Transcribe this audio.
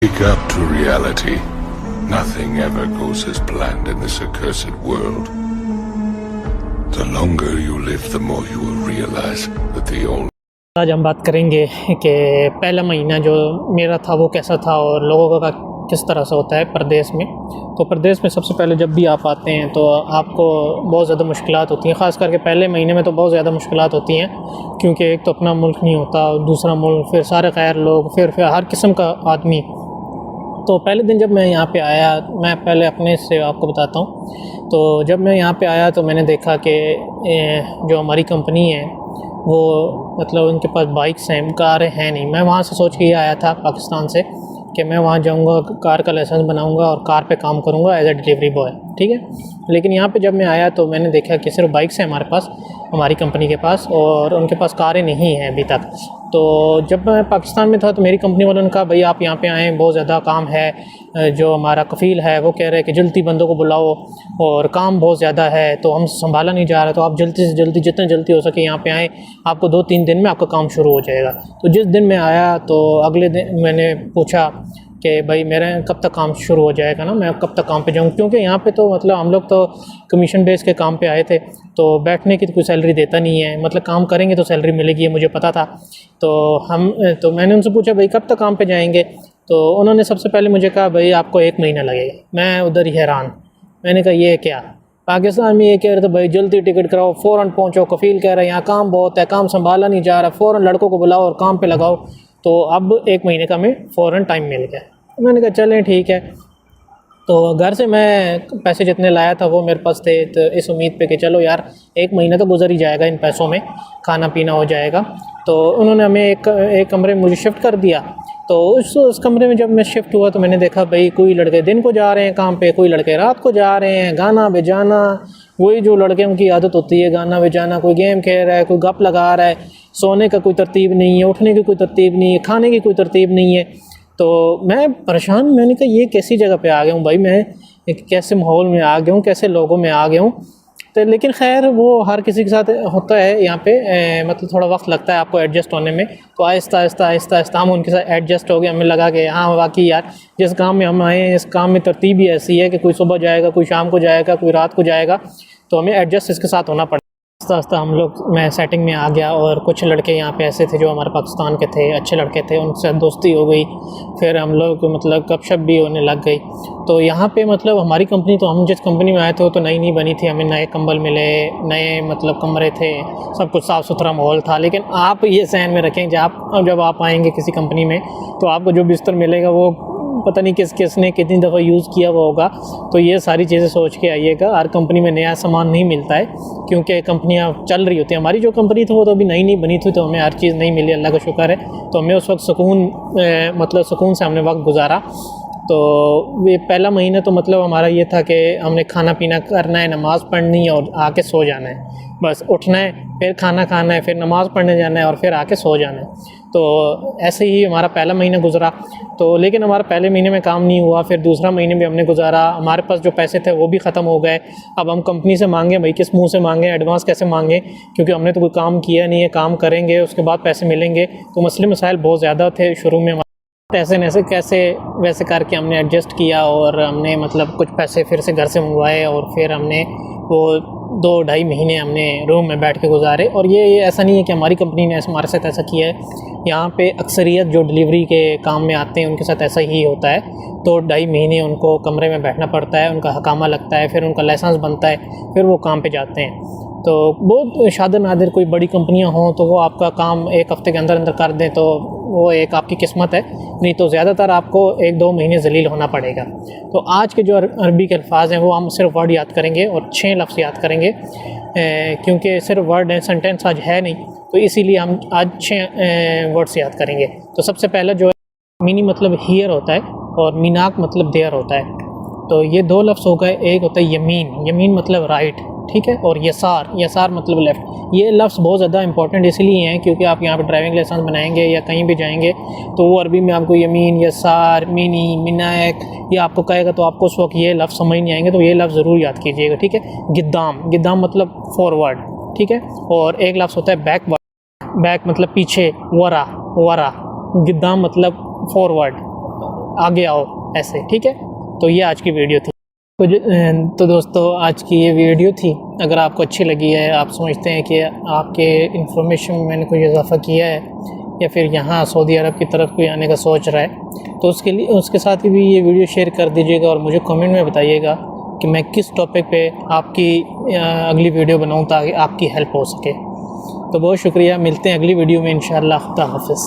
Wake up to reality. Nothing ever goes as planned in this accursed world. The longer you live, the more you will realize that the only आज हम बात करेंगे कि पहला महीना जो मेरा था वो कैसा था और लोगों का किस तरह से होता है प्रदेश में। तो प्रदेश में सबसे पहले जब भी आप आते हैं तो आपको बहुत ज़्यादा मुश्किलात होती हैं, ख़ास करके पहले महीने में तो बहुत ज़्यादा मुश्किलात होती हैं, क्योंकि एक तो अपना मुल्क नहीं होता, दूसरा मुल्क, फिर सारे गैर लोग, फिर हर किस्म का आदमी। तो पहले दिन जब मैं यहाँ पे आया, मैं पहले अपने से आपको बताता हूँ। तो जब मैं यहाँ पे आया तो मैंने देखा कि जो हमारी कंपनी है वो मतलब उनके पास बाइक्स हैं, कारें हैं नहीं। मैं वहाँ से सोच के ये आया था पाकिस्तान से कि मैं वहाँ जाऊँगा, कार का लाइसेंस बनाऊँगा और कार पे काम करूँगा एज ए डिलीवरी बॉय, ठीक है। लेकिन यहाँ पे जब मैं आया तो मैंने देखा कि सिर्फ बाइक्स हैं हमारे पास, हमारी कंपनी के पास, और उनके पास कारें नहीं हैं अभी तक। तो जब मैं पाकिस्तान में था तो मेरी कंपनी वालों ने कहा भाई आप यहाँ पे आएँ, बहुत ज़्यादा काम है। जो हमारा कफ़ील है वो कह रहे हैं कि जल्दी बंदों को बुलाओ और काम बहुत ज़्यादा है, तो हम संभाला नहीं जा रहा, तो आप जल्दी से जल्दी जितना जल्दी हो सके यहाँ पे आएँ, आपको 2-3 दिन में आपका काम शुरू हो जाएगा। तो जिस दिन मैं आया तो अगले दिन मैंने पूछा कि भाई मेरा कब तक काम शुरू हो जाएगा ना, मैं कब तक काम पे जाऊँ, क्योंकि यहाँ पे तो मतलब हम लोग तो कमीशन बेस के काम पे आए थे, तो बैठने की तो कोई सैलरी देता नहीं है, मतलब काम करेंगे तो सैलरी मिलेगी, ये मुझे पता था। तो मैंने उनसे पूछा भाई कब तक काम पे जाएंगे, तो उन्होंने सबसे पहले मुझे कहा भाई आपको 1 महीना लगेगा। मैं उधर ही हैरान, मैंने कहा ये क्या, पाकिस्तान में ये कह रहे थे भाई जल्दी टिकट कराओ, फ़ौरन पहुँचो, कफ़ील कह रहा है यहाँ काम बहुत है, काम संभाला नहीं जा रहा, फ़ौरन लड़कों को बुलाओ और काम पे लगाओ। तो अब 1 महीने का हमें फ़ौरन टाइम मिल गया। मैंने कहा चलें ठीक है। तो घर से मैं पैसे जितने लाया था वो मेरे पास थे, तो इस उम्मीद पे कि चलो यार 1 महीना तो गुजर ही जाएगा इन पैसों में, खाना पीना हो जाएगा। तो उन्होंने हमें एक कमरे में मुझे शिफ्ट कर दिया। तो उस कमरे में जब मैं शिफ्ट हुआ तो मैंने देखा भाई कोई लड़के दिन को जा रहे हैं काम पे, कोई लड़के रात को जा रहे हैं, गाना बजाना, वही जो लड़के की आदत होती है, गाना बजाना, कोई गेम खेल रहा है, कोई गप लगा रहा है, सोने का कोई तरतीब नहीं है, उठने की कोई तरतीब नहीं है, खाने की कोई तरतीब नहीं है। तो मैं परेशान, मैंने कहा ये कैसी जगह पे आ गया हूँ भाई, मैं एक कैसे माहौल में आ गया हूँ, कैसे लोगों में आ गया हूँ। तो लेकिन खैर वो हर किसी के साथ होता है यहाँ पे, मतलब थोड़ा वक्त लगता है आपको एडजस्ट होने में। तो आहिस्ता हम उनके साथ एडजस्ट हो गए। हमें लगा कि हाँ वाकई यार जिस काम में हम आए हैं इस काम में तरतीब ही ऐसी है कि कोई सुबह जाएगा, कोई शाम को जाएगा, कोई रात को जाएगा, तो हमें एडजस्ट इसके साथ होना पड़ा। आस्ता हम लोग, मैं सेटिंग में आ गया और कुछ लड़के यहाँ पे ऐसे थे जो हमारे पाकिस्तान के थे, अच्छे लड़के थे, उनसे दोस्ती हो गई, फिर हम लोग मतलब गपशप भी होने लग गई। तो यहाँ पे मतलब हमारी कंपनी, तो हम जिस कंपनी में आए थे वो तो नई बनी थी, हमें नए कंबल मिले, नए मतलब कमरे थे, सब कुछ साफ़ सुथरा माहौल था। लेकिन आप ये सहन में रखें जब आप आएँगे किसी कंपनी में तो आपको जो बिस्तर मिलेगा वो पता नहीं किसने कितनी दफ़ा यूज़ किया हुआ होगा। तो ये सारी चीज़ें सोच के आइएगा। हर कंपनी में नया सामान नहीं मिलता है, क्योंकि कंपनियां चल रही होती हैं। हमारी जो कंपनी थी वो तो अभी नई बनी थी, तो हमें हर चीज़ नहीं मिली, अल्लाह का शुक्र है। तो हमें उस वक्त सुकून से हमने वक्त गुजारा। तो ये पहला महीना तो मतलब हमारा ये था कि हमने खाना पीना करना है, नमाज़ पढ़नी है और आके सो जाना है, बस उठना है, फिर खाना खाना है, फिर नमाज़ पढ़ने जाना है और फिर आके सो जाना है। तो ऐसे ही हमारा पहला महीना गुजरा। तो लेकिन हमारा पहले महीने में काम नहीं हुआ, फिर दूसरा महीने भी हमने गुजारा, हमारे पास जो पैसे थे वो भी ख़त्म हो गए। अब हम कंपनी से मांगे भाई, किस मुंह से मांगे, एडवांस कैसे मांगे, क्योंकि हमने तो कोई काम किया नहीं है, काम करेंगे उसके बाद पैसे मिलेंगे। तो मसले मसाइल बहुत ज़्यादा थे शुरू में। ऐसे कैसे वैसे करके हमने एडजस्ट किया और हमने मतलब कुछ पैसे फिर से घर से मंगवाए और फिर हमने वो 2-2.5 महीने हमने रूम में बैठ के गुजारे। और ये ऐसा नहीं है कि हमारी कंपनी ने हमारे साथ ऐसा किया है, यहाँ पे अक्सरियत जो डिलीवरी के काम में आते हैं उनके साथ ऐसा ही होता है। 2-2.5 महीने उनको कमरे में बैठना पड़ता है, उनका हकामा लगता है, फिर उनका लाइसेंस बनता है, फिर वो काम पे जाते हैं। तो बहुत शादर नादिर कोई बड़ी कंपनियां हों तो वो आपका काम 1 हफ़्ते के अंदर कर दें, तो वो एक आपकी किस्मत है, नहीं तो ज़्यादातर आपको 1-2 महीने ज़लील होना पड़ेगा। तो आज के जो अरबी के अल्फाज हैं वो हम सिर्फ वर्ड याद करेंगे और 6 लफ्ज़ याद करेंगे, क्योंकि सिर्फ वर्ड एंड सेंटेंस आज है नहीं, तो इसीलिए हम आज 6 वर्ड्स याद करेंगे। तो सबसे पहला जो है, मीनी मतलब हियर होता है और मीनाक मतलब देयर होता है। तो ये 2 लफ्ज़ हो गए। एक होता है यमीन मतलब राइट, ठीक है, और यसार मतलब लेफ़्ट। ये लफ्ज़ बहुत ज़्यादा इंपॉर्टेंट इसलिए हैं क्योंकि आप यहाँ पे ड्राइविंग लाइसेंस बनाएंगे या कहीं भी जाएंगे तो वो अरबी में आपको यमीन, यसार, मिनी, मिनाक ये आपको कहेगा, तो आपको उस वक्त ये लफ्ज़ समझ नहीं आएंगे, तो ये लफ्ज़ ज़रूर याद कीजिएगा, ठीक है। गिद्दाम मतलब फॉरवर्ड, ठीक है। और एक लफ्ज़ होता है बैक मतलब पीछे, वरा, गिद्दाम मतलब फॉरवर्ड, आगे आओ ऐसे, ठीक है। तो ये आज की वीडियो थी। तो दोस्तों आज की ये वीडियो थी। अगर आपको अच्छी लगी है, आप समझते हैं कि आपके इन्फॉर्मेशन में मैंने कोई इजाफ़ा किया है या फिर यहाँ सऊदी अरब की तरफ कोई आने का सोच रहा है, तो उसके साथ ही भी ये वीडियो शेयर कर दीजिएगा और मुझे कमेंट में बताइएगा कि मैं किस टॉपिक पे आपकी अगली वीडियो बनाऊँ ताकि आपकी हेल्प हो सके। तो बहुत शुक्रिया, मिलते हैं अगली वीडियो में इंशाअल्लाह। खुदा हाफ़िज़।